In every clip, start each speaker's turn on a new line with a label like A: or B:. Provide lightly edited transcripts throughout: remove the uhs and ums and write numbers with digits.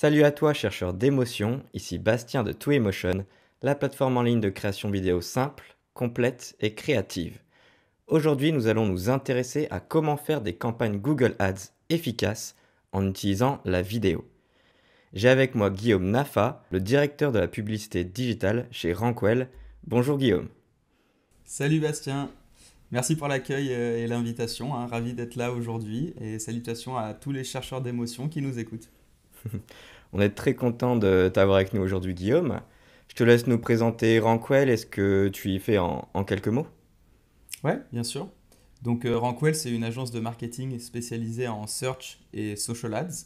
A: Salut à toi, chercheur d'émotions, ici Bastien de Twemotion, la plateforme en ligne de création vidéo simple, complète et créative. Aujourd'hui, nous allons nous intéresser à comment faire des campagnes Google Ads efficaces en utilisant la vidéo. J'ai avec moi Guillaume Nafa, le directeur de la publicité digitale chez Rankwell. Bonjour Guillaume.
B: Salut Bastien, merci pour l'accueil et l'invitation, hein. Ravi d'être là aujourd'hui et salutations à tous les chercheurs d'émotions qui nous écoutent.
A: On est très content de t'avoir avec nous aujourd'hui Guillaume. Je te laisse nous présenter Rankwell, est-ce que tu y fais en quelques mots?
B: Ouais, bien sûr. Donc Rankwell, c'est une agence de marketing spécialisée en search et social ads.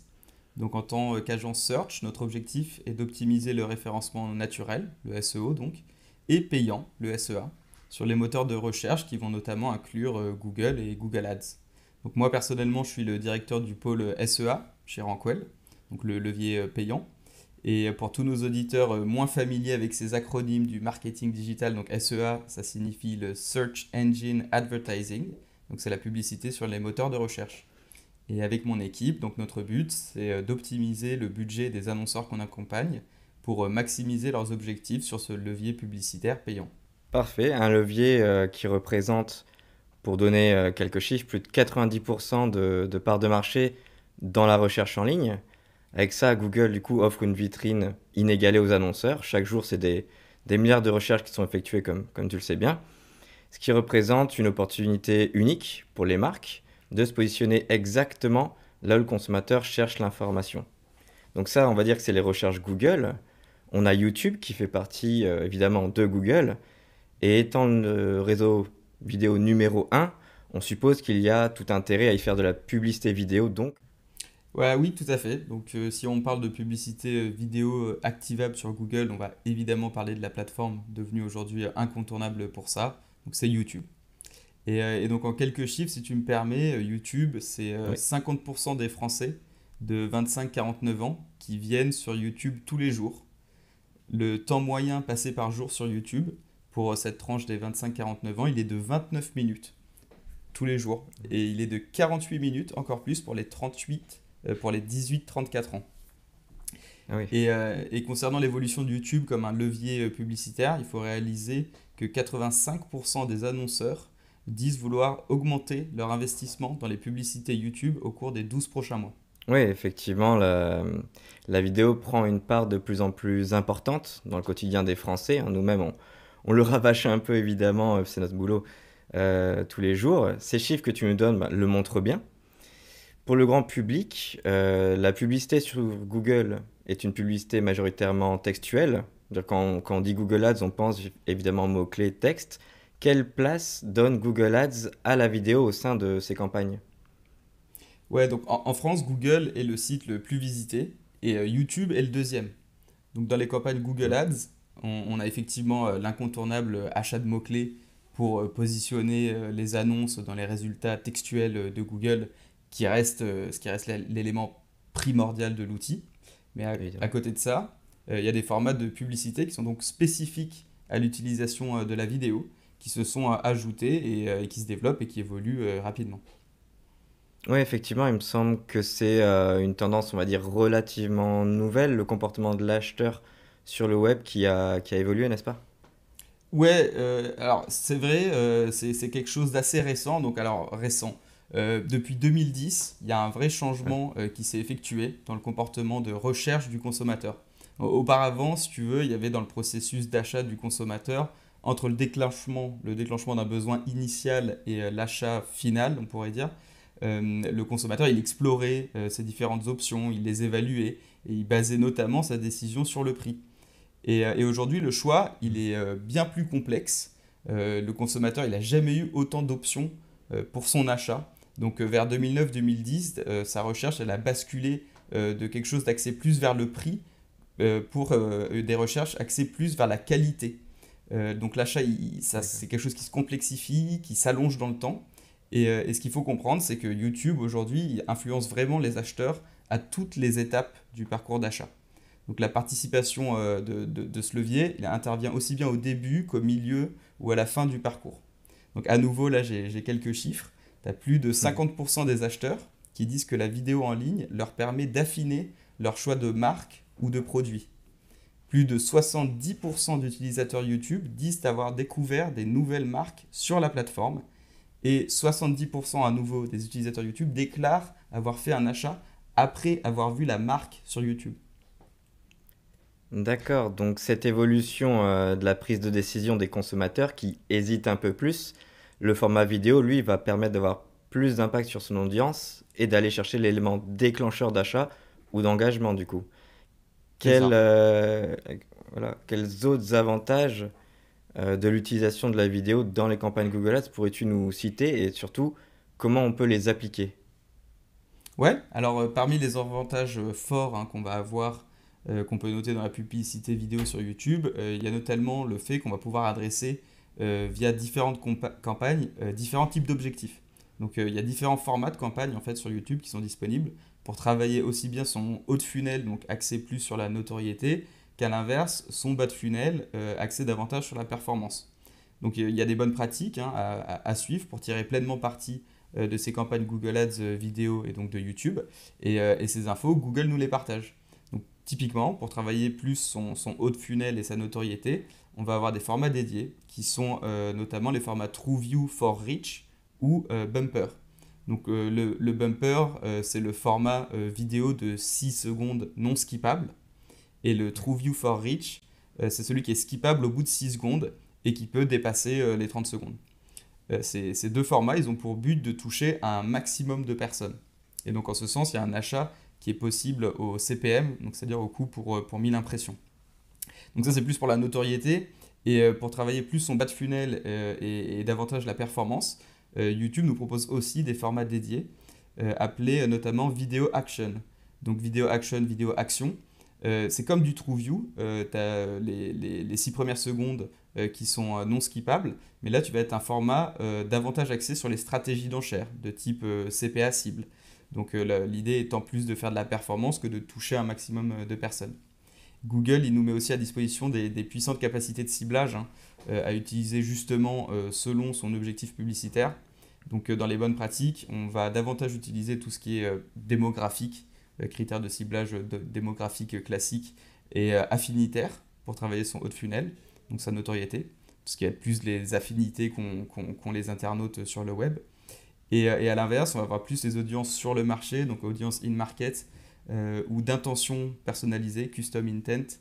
B: Donc en tant qu'agence search, notre objectif est d'optimiser le référencement naturel, le SEO donc, et payant, le SEA, sur les moteurs de recherche qui vont notamment inclure Google et Google Ads. Donc moi personnellement, je suis le directeur du pôle SEA chez Rankwell, donc le levier payant. Et pour tous nos auditeurs moins familiers avec ces acronymes du marketing digital, donc SEA, ça signifie le Search Engine Advertising, donc c'est la publicité sur les moteurs de recherche. Et avec mon équipe, donc notre but, c'est d'optimiser le budget des annonceurs qu'on accompagne pour maximiser leurs objectifs sur ce levier publicitaire payant.
A: Parfait, un levier qui représente, pour donner quelques chiffres, plus de 90% de parts de marché dans la recherche en ligne. Avec ça, Google du coup offre une vitrine inégalée aux annonceurs. Chaque jour, c'est des milliards de recherches qui sont effectuées comme tu le sais bien. Ce qui représente une opportunité unique pour les marques de se positionner exactement là où le consommateur cherche l'information. Donc ça, on va dire que c'est les recherches Google. On a YouTube qui fait partie évidemment de Google. Et étant le réseau vidéo numéro un, on suppose qu'il y a tout intérêt à y faire de la publicité vidéo. Donc,
B: Ouais, oui, tout à fait. Donc si on parle de publicité vidéo activable sur Google, on va évidemment parler de la plateforme devenue aujourd'hui incontournable pour ça. Donc c'est YouTube. Et donc en quelques chiffres, si tu me permets, YouTube, c'est
A: oui.
B: 50% des Français de 25-49 ans qui viennent sur YouTube tous les jours. Le temps moyen passé par jour sur YouTube pour cette tranche des 25-49 ans, il est de 29 minutes tous les jours. Et il est de 48 minutes, encore plus, pour les 38, pour les 18-34 ans.
A: Ah oui.
B: Et concernant l'évolution de YouTube comme un levier publicitaire, il faut réaliser que 85% des annonceurs disent vouloir augmenter leur investissement dans les publicités YouTube au cours des 12 prochains mois.
A: Oui, effectivement, la vidéo prend une part de plus en plus importante dans le quotidien des Français, hein. Nous-mêmes, on le rabâche un peu, évidemment, c'est notre boulot tous les jours. Ces chiffres que tu nous donnes le montrent bien. Pour le grand public, la publicité sur Google est une publicité majoritairement textuelle. C'est-à-dire quand on dit Google Ads, on pense évidemment au mot-clé texte. Quelle place donne Google Ads à la vidéo au sein de ces campagnes?
B: Ouais, donc en France, Google est le site le plus visité et YouTube est le deuxième. Donc dans les campagnes Google Ads, on a effectivement l'incontournable achat de mots-clés pour positionner les annonces dans les résultats textuels de Google, ce qui reste l'élément primordial de l'outil. Mais à
A: Évidemment.
B: côté de ça, il y a des formats de publicité qui sont donc spécifiques à l'utilisation de la vidéo, qui se sont ajoutés et qui se développent et qui évoluent rapidement.
A: Oui, effectivement, il me semble que c'est une tendance, on va dire, relativement nouvelle, le comportement de l'acheteur sur le web qui a évolué, n'est-ce pas?
B: Ouais, alors c'est vrai, c'est quelque chose d'assez récent. Donc alors récent, depuis 2010, il y a un vrai
A: Ouais.
B: changement qui s'est effectué dans le comportement de recherche du consommateur. Auparavant, si tu veux, il y avait dans le processus d'achat du consommateur, entre le déclenchement d'un besoin initial et l'achat final, on pourrait dire, le consommateur, il explorait ces différentes options, il les évaluait et il basait notamment sa décision sur le prix. Et aujourd'hui, le choix, il est bien plus complexe. Le consommateur, il n'a jamais eu autant d'options pour son achat. Donc vers 2009-2010, sa recherche, elle a basculé de quelque chose d'axé plus vers le prix pour des recherches axées plus vers la qualité. Donc l'achat,
A: D'accord.
B: c'est quelque chose qui se complexifie, qui s'allonge dans le temps. Et ce qu'il faut comprendre, c'est que YouTube, aujourd'hui, il influence vraiment les acheteurs à toutes les étapes du parcours d'achat. Donc la participation de ce levier, il intervient aussi bien au début qu'au milieu ou à la fin du parcours. Donc à nouveau, là j'ai quelques chiffres. Tu as plus de 50% des acheteurs qui disent que la vidéo en ligne leur permet d'affiner leur choix de marque ou de produit. Plus de 70% d'utilisateurs YouTube disent avoir découvert des nouvelles marques sur la plateforme et 70% à nouveau des utilisateurs YouTube déclarent avoir fait un achat après avoir vu la marque sur YouTube.
A: D'accord, donc cette évolution de la prise de décision des consommateurs qui hésitent un peu plus, le format vidéo, lui, va permettre d'avoir plus d'impact sur son audience et d'aller chercher l'élément déclencheur d'achat ou d'engagement du coup.
B: C'est
A: Quels,
B: ça.
A: voilà, quels autres avantages de l'utilisation de la vidéo dans les campagnes Google Ads pourrais-tu nous citer et surtout comment on peut les appliquer?
B: Ouais, alors parmi les avantages forts hein, qu'on va avoir, qu'on peut noter dans la publicité vidéo sur YouTube, il y a notamment le fait qu'on va pouvoir adresser via différentes campagnes différents types d'objectifs. Donc il y a différents formats de campagnes en fait sur YouTube qui sont disponibles pour travailler aussi bien son haut de funnel, donc axé plus sur la notoriété, qu'à l'inverse, son bas de funnel, axé davantage sur la performance. Donc il y a des bonnes pratiques hein, à suivre pour tirer pleinement parti de ces campagnes Google Ads vidéo et donc de YouTube. Et ces infos, Google nous les partage. Donc typiquement, pour travailler plus son haut de funnel et sa notoriété, on va avoir des formats dédiés qui sont notamment les formats TrueView for Reach ou Bumper. Donc le Bumper, c'est le format vidéo de 6 secondes non skippable. Et le TrueView for Reach, c'est celui qui est skippable au bout de 6 secondes et qui peut dépasser les 30 secondes. Ces deux formats, ils ont pour but de toucher un maximum de personnes. Et donc en ce sens, il y a un achat qui est possible au CPM, donc c'est-à-dire au coût pour 1000 impressions. Donc ça, c'est plus pour la notoriété. Et pour travailler plus son bas de funnel et davantage la performance, YouTube nous propose aussi des formats dédiés appelés notamment Video Action. Donc Video Action, Vidéo Action. C'est comme du TrueView, tu as les 6 premières secondes qui sont non skippables, mais là tu vas être un format davantage axé sur les stratégies d'enchères, de type CPA cible. Donc l'idée étant plus de faire de la performance que de toucher un maximum de personnes. Google, il nous met aussi à disposition des puissantes capacités de ciblage hein, à utiliser justement selon son objectif publicitaire. Donc dans les bonnes pratiques, on va davantage utiliser tout ce qui est démographique, critères de ciblage démographique classique et affinitaire pour travailler son haut de funnel, donc sa notoriété, tout ce qui est plus les affinités qu'ont les internautes sur le web. Et à l'inverse, on va avoir plus les audiences sur le marché, donc audience in-market, ou d'intention personnalisée, custom intent,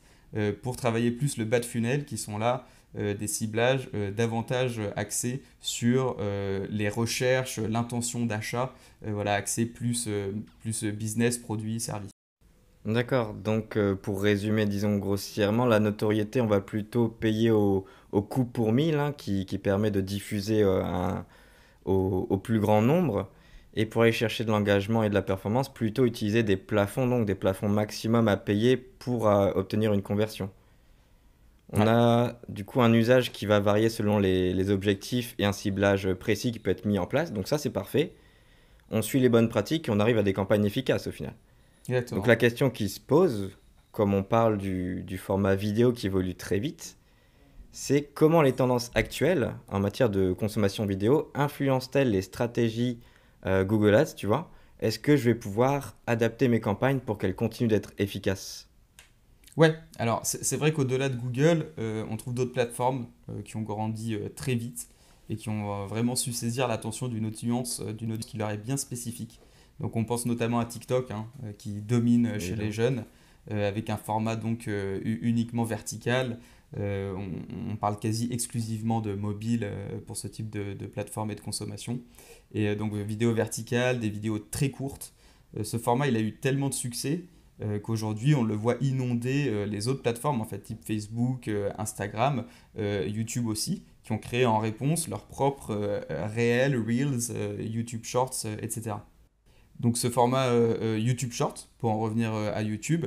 B: pour travailler plus le bas de funnel, qui sont là des ciblages davantage axés sur les recherches, l'intention d'achat, voilà, axés plus business, produit, service.
A: D'accord, donc pour résumer, disons grossièrement, la notoriété, on va plutôt payer au coût pour 1000 hein, qui permet de diffuser au plus grand nombre. Et pour aller chercher de l'engagement et de la performance, plutôt utiliser des plafonds, donc des plafonds maximum à payer pour obtenir une conversion. On
B: Ouais.
A: a du coup un usage qui va varier selon les objectifs et un ciblage précis qui peut être mis en place. Donc ça, c'est parfait. On suit les bonnes pratiques et on arrive à des campagnes efficaces au final. Donc la
B: Exactement.
A: question qui se pose, comme on parle du format vidéo qui évolue très vite, c'est comment les tendances actuelles en matière de consommation vidéo influencent-elles les stratégies Google Ads, tu vois? Est-ce que je vais pouvoir adapter mes campagnes pour qu'elles continuent d'être efficaces?
B: Ouais, alors c'est vrai qu'au-delà de Google, on trouve d'autres plateformes qui ont grandi très vite et qui ont vraiment su saisir l'attention d'une audience qui leur est bien spécifique. Donc on pense notamment à TikTok hein, qui domine chez les
A: Évidemment.
B: jeunes avec un format donc uniquement vertical. On parle quasi exclusivement de mobile pour ce type de plateforme et de consommation. Et donc vidéo verticale, des vidéos très courtes. Ce format, il a eu tellement de succès qu'aujourd'hui on le voit inonder les autres plateformes, en fait, type Facebook, Instagram, YouTube aussi, qui ont créé en réponse leurs propres réels, Reels, YouTube Shorts, etc. Donc ce format YouTube Short, pour en revenir à YouTube,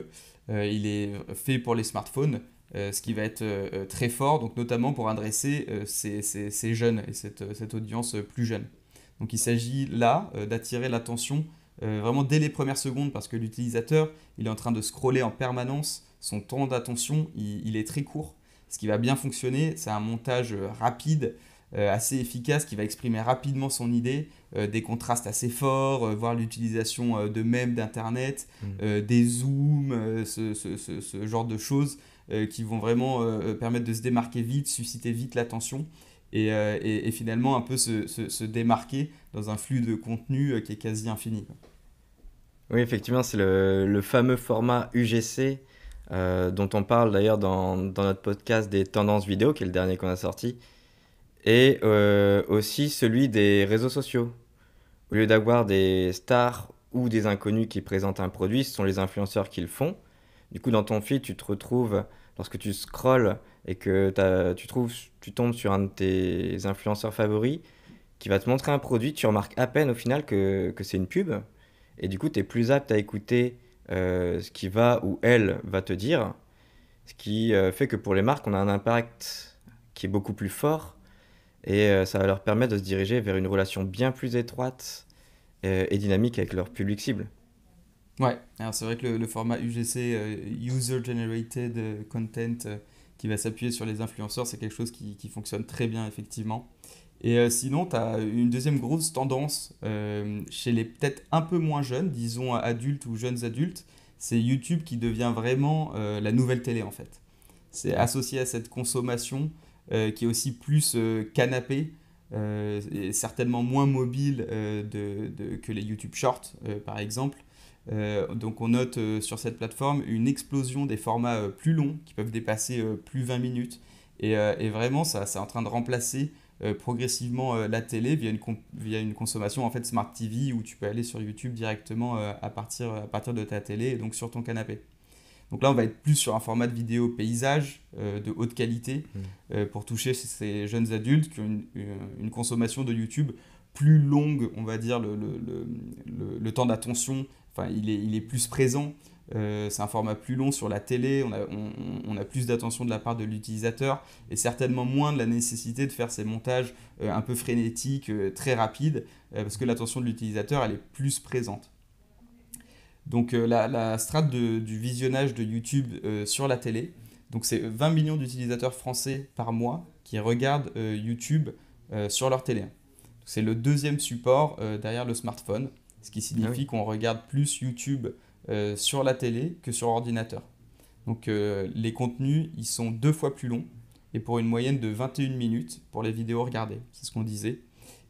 B: il est fait pour les smartphones, ce qui va être très fort, donc notamment pour adresser ces jeunes et cette audience plus jeune. Donc il s'agit là d'attirer l'attention vraiment dès les premières secondes parce que l'utilisateur, il est en train de scroller en permanence, son temps d'attention, il est très court. Ce qui va bien fonctionner, c'est un montage rapide assez efficace qui va exprimer rapidement son idée, des contrastes assez forts, voire l'utilisation de mèmes d'Internet, des zooms, ce genre de choses qui vont vraiment permettre de se démarquer vite, susciter vite l'attention et finalement un peu se démarquer dans un flux de contenu qui est quasi infini.
A: Oui, effectivement, c'est le fameux format UGC dont on parle d'ailleurs dans notre podcast des tendances vidéo, qui est le dernier qu'on a sorti, et aussi celui des réseaux sociaux. Au lieu d'avoir des stars ou des inconnus qui présentent un produit, ce sont les influenceurs qui le font. Du coup, dans ton feed, tu te retrouves, lorsque tu scrolles et que tu tombes sur un de tes influenceurs favoris qui va te montrer un produit, tu remarques à peine au final que c'est une pub. Et du coup, tu es plus apte à écouter ce qui va ou elle va te dire. Ce qui fait que pour les marques, on a un impact qui est beaucoup plus fort. Et ça va leur permettre de se diriger vers une relation bien plus étroite et dynamique avec leur public cible.
B: Ouais, alors c'est vrai que le format UGC, User Generated Content, qui va s'appuyer sur les influenceurs, c'est quelque chose qui fonctionne très bien, effectivement. Et sinon, tu as une deuxième grosse tendance chez les peut-être un peu moins jeunes, disons adultes ou jeunes adultes, c'est YouTube qui devient vraiment la nouvelle télé, en fait. C'est
A: Ouais.
B: associé à cette consommation qui est aussi plus canapé, et certainement moins mobile que les YouTube Shorts, par exemple. Donc on note sur cette plateforme une explosion des formats plus longs qui peuvent dépasser plus 20 minutes. Et vraiment, ça, c'est en train de remplacer progressivement la télé via une consommation en fait Smart TV où tu peux aller sur YouTube directement à partir de ta télé et donc sur ton canapé. Donc là, on va être plus sur un format de vidéo paysage de haute qualité
A: Mm.
B: pour toucher ces jeunes adultes qui ont une consommation de YouTube plus longue, on va dire, le temps d'attention, enfin, il est plus présent. C'est un format plus long sur la télé, on a plus d'attention de la part de l'utilisateur et certainement moins de la nécessité de faire ces montages un peu frénétiques, très rapides, parce que l'attention de l'utilisateur, elle est plus présente. Donc la strate du visionnage de YouTube sur la télé, donc c'est 20 millions d'utilisateurs français par mois qui regardent YouTube sur leur télé. C'est le deuxième support derrière le smartphone, ce qui
A: Ah oui.
B: signifie qu'on regarde plus YouTube sur la télé que sur ordinateur. Donc les contenus, ils sont 2 fois plus longs et pour une moyenne de 21 minutes pour les vidéos regardées, c'est ce qu'on disait.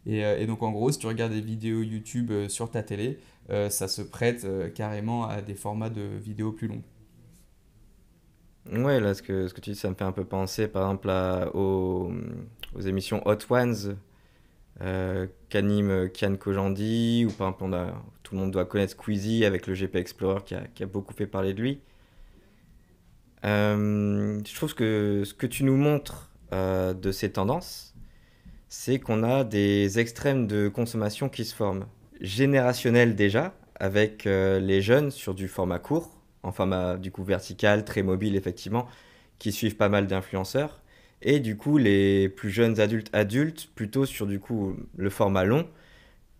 B: Et donc en gros, si tu regardes des vidéos YouTube sur ta télé, ça se prête carrément à des formats de vidéos plus longs.
A: Ouais, là, ce que tu dis, ça me fait un peu penser, par exemple, aux émissions Hot Ones qu'anime Kian Kojandi, ou par exemple, tout le monde doit connaître Squeezie avec le GP Explorer qui a beaucoup fait parler de lui. Je trouve que ce que tu nous montres de ces tendances, c'est qu'on a des extrêmes de consommation qui se forment. Générationnels déjà, avec les jeunes sur du format court, en format du coup vertical, très mobile effectivement, qui suivent pas mal d'influenceurs. Et du coup, les plus jeunes adultes, plutôt sur du coup le format long,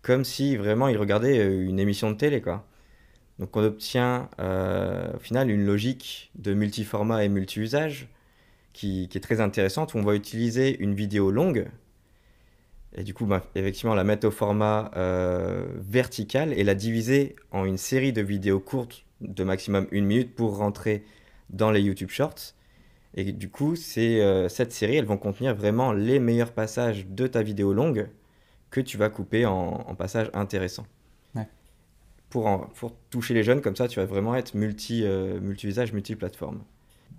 A: comme si vraiment ils regardaient une émission de télé, quoi. Donc on obtient au final une logique de multiformat et multi-usage qui est très intéressante, où on va utiliser une vidéo longue, et du coup, bah, effectivement, la mettre au format vertical et la diviser en une série de vidéos courtes de maximum 1 minute pour rentrer dans les YouTube Shorts. Et du coup, cette série, elles vont contenir vraiment les meilleurs passages de ta vidéo longue que tu vas couper en passages intéressants.
B: Ouais.
A: Pour toucher les jeunes, comme ça, tu vas vraiment être multi-usage, multi-plateforme.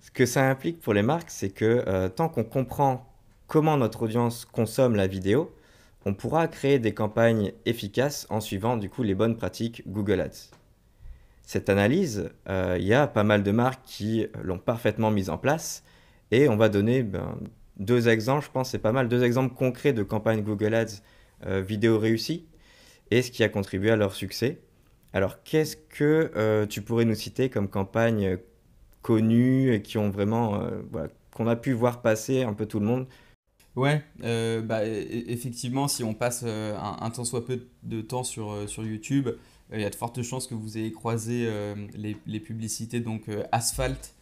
A: Ce que ça implique pour les marques, c'est que tant qu'on comprend comment notre audience consomme la vidéo, on pourra créer des campagnes efficaces en suivant du coup les bonnes pratiques Google Ads. Cette analyse, il y a pas mal de marques qui l'ont parfaitement mise en place et on va donner 2 exemples, je pense c'est pas mal, 2 exemples concrets de campagnes Google Ads vidéo réussies et ce qui a contribué à leur succès. Alors qu'est-ce que tu pourrais nous citer comme campagne connues et qui ont vraiment, voilà, qu'on a pu voir passer un peu tout le monde.
B: Ouais, effectivement, si on passe un tant soit peu de temps sur YouTube, il y a de fortes chances que vous ayez croisé les publicités donc Asphalt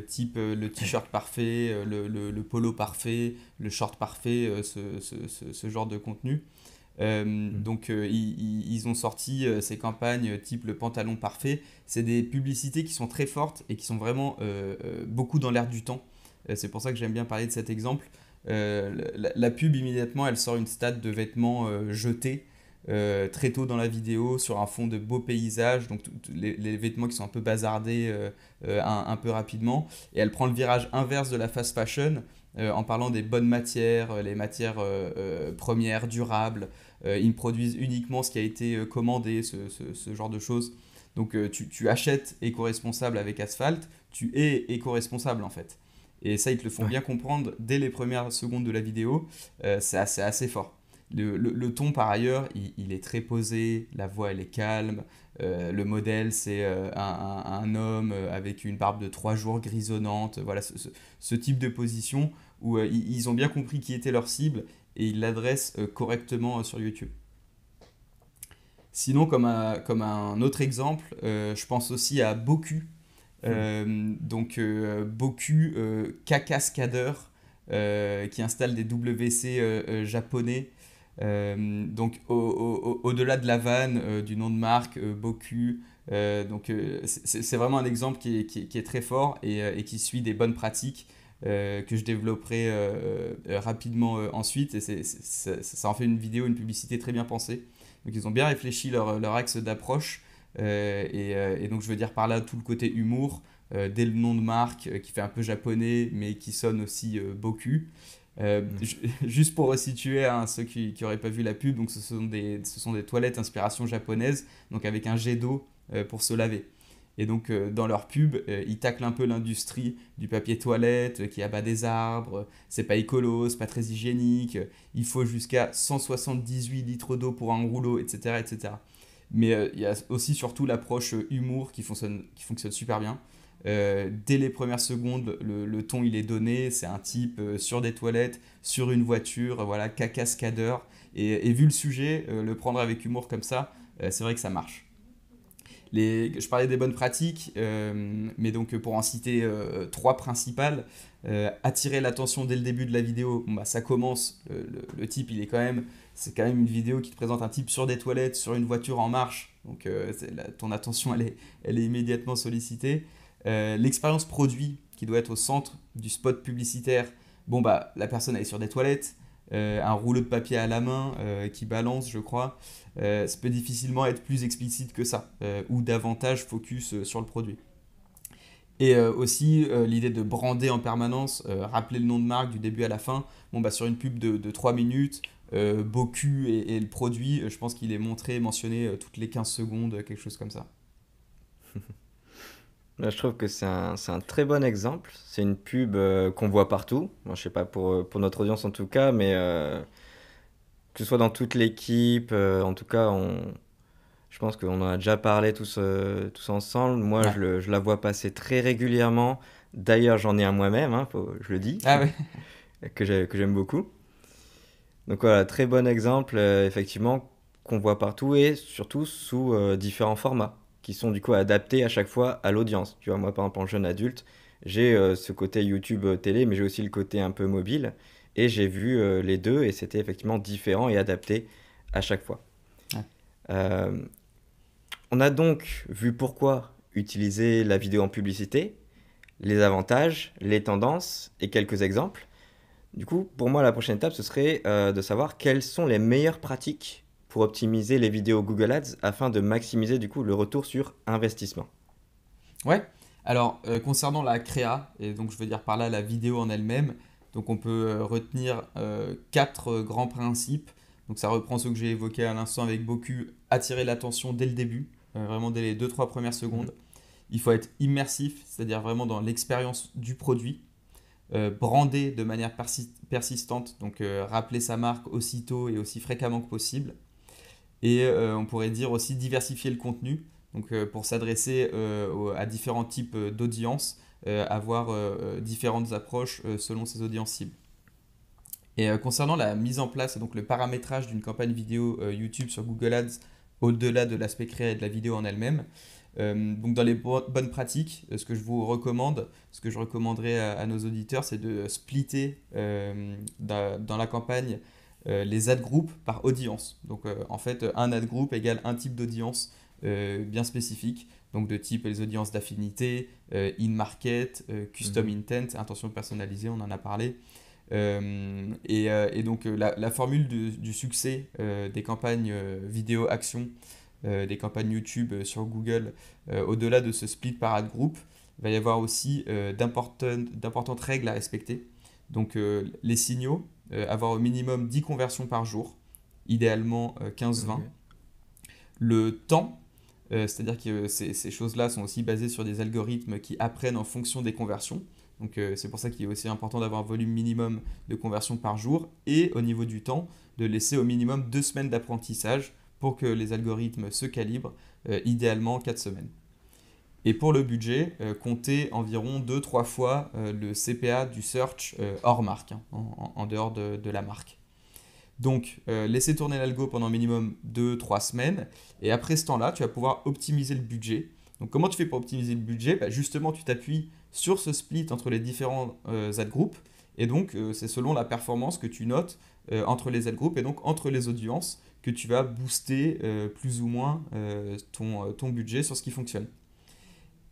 B: type le t-shirt parfait, le polo parfait, le short parfait, ce genre de contenu.
A: Mm.
B: Donc ils ont sorti ces campagnes type le pantalon parfait. C'est des publicités qui sont très fortes et qui sont vraiment beaucoup dans l'air du temps. C'est pour ça que j'aime bien parler de cet exemple. La pub immédiatement elle sort une stat de vêtements jetés très tôt dans la vidéo sur un fond de beaux paysages, donc les vêtements qui sont un peu bazardés un peu rapidement. Et elle prend le virage inverse de la fast fashion en parlant des bonnes matières, les matières premières, durables. Ils produisent uniquement ce qui a été commandé, ce genre de choses. Donc tu achètes éco-responsable avec Asphalt, tu es éco-responsable en fait. Et ça, ils te le font
A: Ouais.
B: bien comprendre dès les premières secondes de la vidéo. C'est assez fort. Le ton, par ailleurs, il est très posé, la voix, elle est calme. Le modèle, c'est un homme avec une barbe de 3 jours grisonnante. Voilà, ce type de position où ils ont bien compris qui était leur cible et ils l'adressent correctement sur YouTube. Sinon, comme un autre exemple, je pense aussi à Boku.
A: Mm.
B: Boku, K-Cascadeur, qui installe des WC japonais. Au-delà de la vanne, du nom de marque, Boku, c'est vraiment un exemple qui est très fort et qui suit des bonnes pratiques que je développerai rapidement ensuite. Et ça en fait une vidéo, une publicité très bien pensée. Donc ils ont bien réfléchi leur axe d'approche. Et donc je veux dire par là tout le côté humour, dès le nom de marque qui fait un peu japonais mais qui sonne aussi Boku.
A: Mm.
B: Juste pour resituer hein, ceux qui n'auraient pas vu la pub, donc ce sont des toilettes inspiration japonaise, donc avec un jet d'eau pour se laver. Et donc dans leur pub, ils taclent un peu l'industrie du papier toilette qui abat des arbres, c'est pas écolo, c'est pas très hygiénique, il faut jusqu'à 178 litres d'eau pour un rouleau, etc. etc. Mais il y a aussi surtout l'approche humour qui fonctionne super bien. Dès les premières secondes, le ton il est donné, c'est un type sur des toilettes, sur une voiture, voilà, cascadeur. Et vu le sujet, le prendre avec humour comme ça, c'est vrai que ça marche. Je parlais des bonnes pratiques, mais donc pour en citer trois principales, attirer l'attention dès le début de la vidéo, bon, bah, ça commence, le type c'est quand même une vidéo qui te présente un type sur des toilettes, sur une voiture en marche, donc ton attention elle est immédiatement sollicitée. L'expérience produit qui doit être au centre du spot publicitaire, bon bah la personne elle est sur des toilettes, un rouleau de papier à la main qui balance je crois, ça peut difficilement être plus explicite que ça, ou davantage focus sur le produit. Et aussi l'idée de brander en permanence, rappeler le nom de marque du début à la fin. Bon, bah, sur une pub de 3 minutes, Boku et le produit, je pense qu'il est montré, mentionné toutes les 15 secondes, quelque chose comme ça.
A: Là, je trouve que c'est un très bon exemple. C'est une pub qu'on voit partout. Bon, je sais pas pour notre audience en tout cas, mais que ce soit dans toute l'équipe, en tout cas, je pense qu'on en a déjà parlé tous ensemble. Moi,
B: Ouais.
A: je la vois passer très régulièrement. D'ailleurs, j'en ai un moi-même, hein, je le dis,
B: Ah ouais.
A: que j'aime beaucoup. Donc voilà, très bon exemple, effectivement, qu'on voit partout et surtout sous différents formats qui sont du coup adaptés à chaque fois à l'audience. Tu vois, moi par exemple en jeune adulte, j'ai ce côté YouTube télé, mais j'ai aussi le côté un peu mobile et j'ai vu les deux et c'était effectivement différent et adapté à chaque fois.
B: Ouais.
A: Euh, on a donc vu pourquoi utiliser la vidéo en publicité, les avantages, les tendances et quelques exemples. Du coup, pour moi, la prochaine étape, ce serait de savoir quelles sont les meilleures pratiques pour optimiser les vidéos Google Ads afin de maximiser du coup le retour sur investissement.
B: Ouais. Alors, concernant la créa, et donc je veux dire par là la vidéo en elle-même, donc on peut retenir quatre grands principes. Donc ça reprend ceux que j'ai évoqués à l'instant avec Boku, attirer l'attention dès le début, vraiment dès les deux trois premières
A: Mhm.
B: secondes. Il faut être immersif, c'est-à-dire vraiment dans l'expérience du produit, brander de manière persistante, donc rappeler sa marque aussitôt et aussi fréquemment que possible. Et on pourrait dire aussi diversifier le contenu, donc pour s'adresser à différents types d'audiences, avoir différentes approches selon ces audiences cibles. Et concernant la mise en place et donc le paramétrage d'une campagne vidéo YouTube sur Google Ads, au-delà de l'aspect créé et de la vidéo en elle-même, Donc dans les bonnes pratiques, ce que je vous recommande, ce que je recommanderais à nos auditeurs, c'est de splitter dans la campagne les ad groups par audience. Donc en fait, un ad group égale un type d'audience bien spécifique, donc de type les audiences d'affinité, in-market, custom
A: Mhm.
B: intent, intention personnalisée, on en a parlé. Et donc la formule du succès des campagnes vidéo action, des campagnes YouTube sur Google, au-delà de ce split par ad group, il va y avoir aussi d'importantes règles à respecter. Donc les signaux, avoir au minimum 10 conversions par jour, idéalement 15-20.
A: Ok.
B: Le temps, c'est-à-dire que ces choses-là sont aussi basées sur des algorithmes qui apprennent en fonction des conversions. Donc c'est pour ça qu'il est aussi important d'avoir un volume minimum de conversions par jour et au niveau du temps, de laisser au minimum 2 semaines d'apprentissage pour que les algorithmes se calibrent, idéalement 4 semaines. Et pour le budget, comptez environ 2-3 fois le CPA du search hors marque, hein, en dehors de la marque. Donc, laissez tourner l'algo pendant minimum 2-3 semaines. Et après ce temps-là, tu vas pouvoir optimiser le budget. Donc, comment tu fais pour optimiser le budget? Bah, justement, tu t'appuies sur ce split entre les différents ad groups. Et donc, c'est selon la performance que tu notes entre les ad groups et donc entre les audiences que tu vas booster plus ou moins ton budget sur ce qui fonctionne.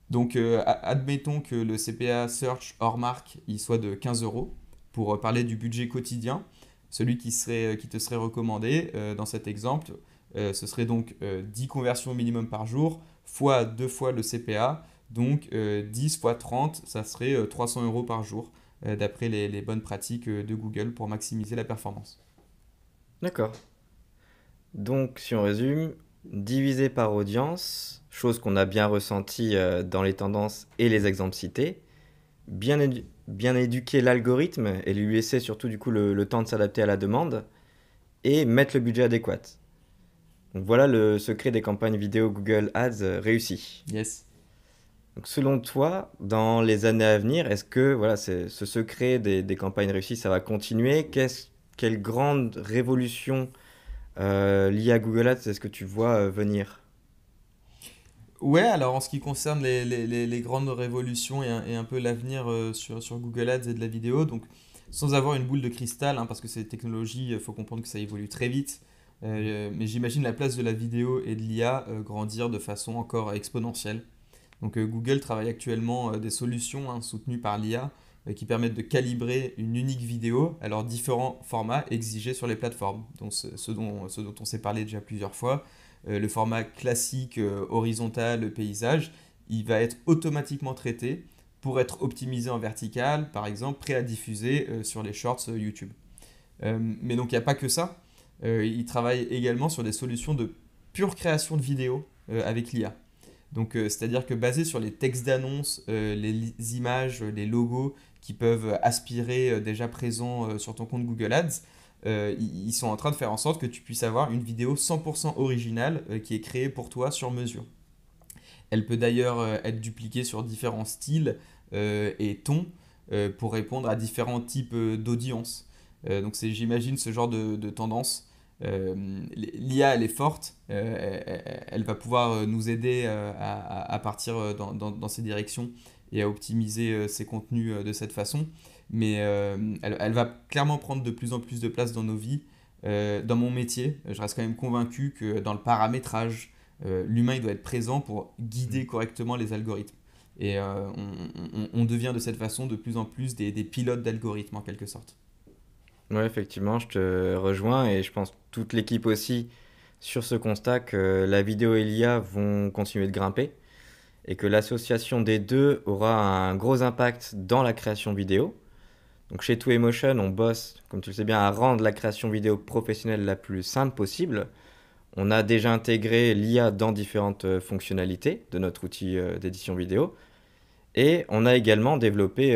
B: Donc, admettons que le CPA Search hors marque il soit de 15 euros pour parler du budget quotidien. Celui qui te serait recommandé dans cet exemple, ce serait donc 10 conversions minimum par jour, fois 2 fois le CPA. Donc 10 fois 30, ça serait 300 euros par jour, d'après les bonnes pratiques de Google pour maximiser la performance.
A: D'accord. Donc, si on résume, diviser par audience, chose qu'on a bien ressentie dans les tendances et les exemples cités, bien éduquer l'algorithme et lui laisser surtout du coup le temps de s'adapter à la demande, et mettre le budget adéquat. Donc voilà le secret des campagnes vidéo Google Ads réussies.
B: Yes.
A: Donc selon toi, dans les années à venir, est-ce que voilà, ce secret des campagnes réussies, ça va continuer? Quelle grande révolution liée à Google Ads est-ce que tu vois venir?
B: Ouais, alors en ce qui concerne les grandes révolutions et un peu l'avenir sur Google Ads et de la vidéo, donc sans avoir une boule de cristal, hein, parce que ces technologies, il faut comprendre que ça évolue très vite, mais j'imagine la place de la vidéo et de l'IA grandir de façon encore exponentielle. Donc Google travaille actuellement des solutions hein, soutenues par l'IA qui permettent de calibrer une unique vidéo à leurs différents formats exigés sur les plateformes, donc ce dont on s'est parlé déjà plusieurs fois. Le format classique horizontal, le paysage, il va être automatiquement traité pour être optimisé en vertical, par exemple, prêt à diffuser sur les shorts YouTube. Mais donc il n'y a pas que ça. Il travaille également sur des solutions de pure création de vidéos avec l'IA. Donc, c'est-à-dire que basé sur les textes d'annonce, les images, les logos qui peuvent aspirer déjà présents sur ton compte Google Ads, ils sont en train de faire en sorte que tu puisses avoir une vidéo 100% originale qui est créée pour toi sur mesure. Elle peut d'ailleurs être dupliquée sur différents styles et tons pour répondre à différents types d'audience. Donc, j'imagine, ce genre de tendance. L'IA, elle est forte, elle va pouvoir nous aider à partir dans ces directions et à optimiser ses contenus de cette façon. Mais elle va clairement prendre de plus en plus de place dans nos vies. Dans mon métier, je reste quand même convaincu que dans le paramétrage, l'humain il doit être présent pour guider correctement les algorithmes. Et on devient de cette façon de plus en plus des pilotes d'algorithmes en quelque sorte.
A: Ouais, effectivement, je te rejoins et je pense toute l'équipe aussi sur ce constat que la vidéo et l'IA vont continuer de grimper et que l'association des deux aura un gros impact dans la création vidéo. Donc chez Twaymotion, on bosse, comme tu le sais bien, à rendre la création vidéo professionnelle la plus simple possible. On a déjà intégré l'IA dans différentes fonctionnalités de notre outil d'édition vidéo. Et on a également développé,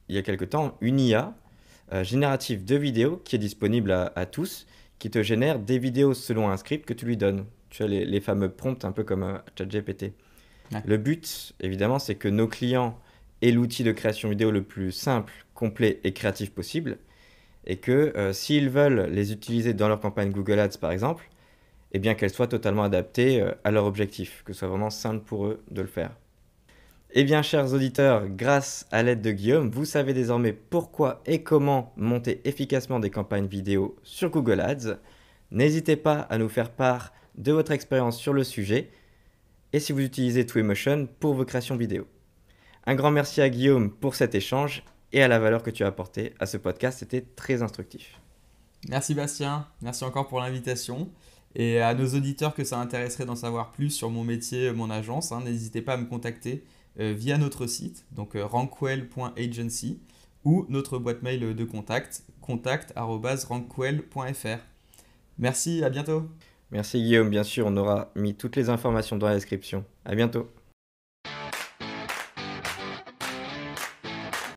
A: il y a quelque temps, une IA générative de vidéos qui est disponible à tous, qui te génère des vidéos selon un script que tu lui donnes. Tu as les fameux prompts, un peu comme ChatGPT.
B: Ouais.
A: Le but, évidemment, c'est que nos clients aient l'outil de création vidéo le plus simple, complet et créatif possible, et que s'ils veulent les utiliser dans leur campagne Google Ads, par exemple, et bien qu'elles soient totalement adaptées à leur objectif, que ce soit vraiment simple pour eux de le faire. Eh bien, chers auditeurs, grâce à l'aide de Guillaume, vous savez désormais pourquoi et comment monter efficacement des campagnes vidéo sur Google Ads. N'hésitez pas à nous faire part de votre expérience sur le sujet et si vous utilisez Twiliomotion pour vos créations vidéo. Un grand merci à Guillaume pour cet échange et à la valeur que tu as apportée à ce podcast, c'était très instructif.
B: Merci Bastien, merci encore pour l'invitation. Et à nos auditeurs que ça intéresserait d'en savoir plus sur mon métier, mon agence, n'hésitez pas à me contacter via notre site, donc rankwell.agency, ou notre boîte mail de contact@rankwell.fr. Merci, à bientôt.
A: Merci Guillaume, bien sûr, on aura mis toutes les informations dans la description. À bientôt.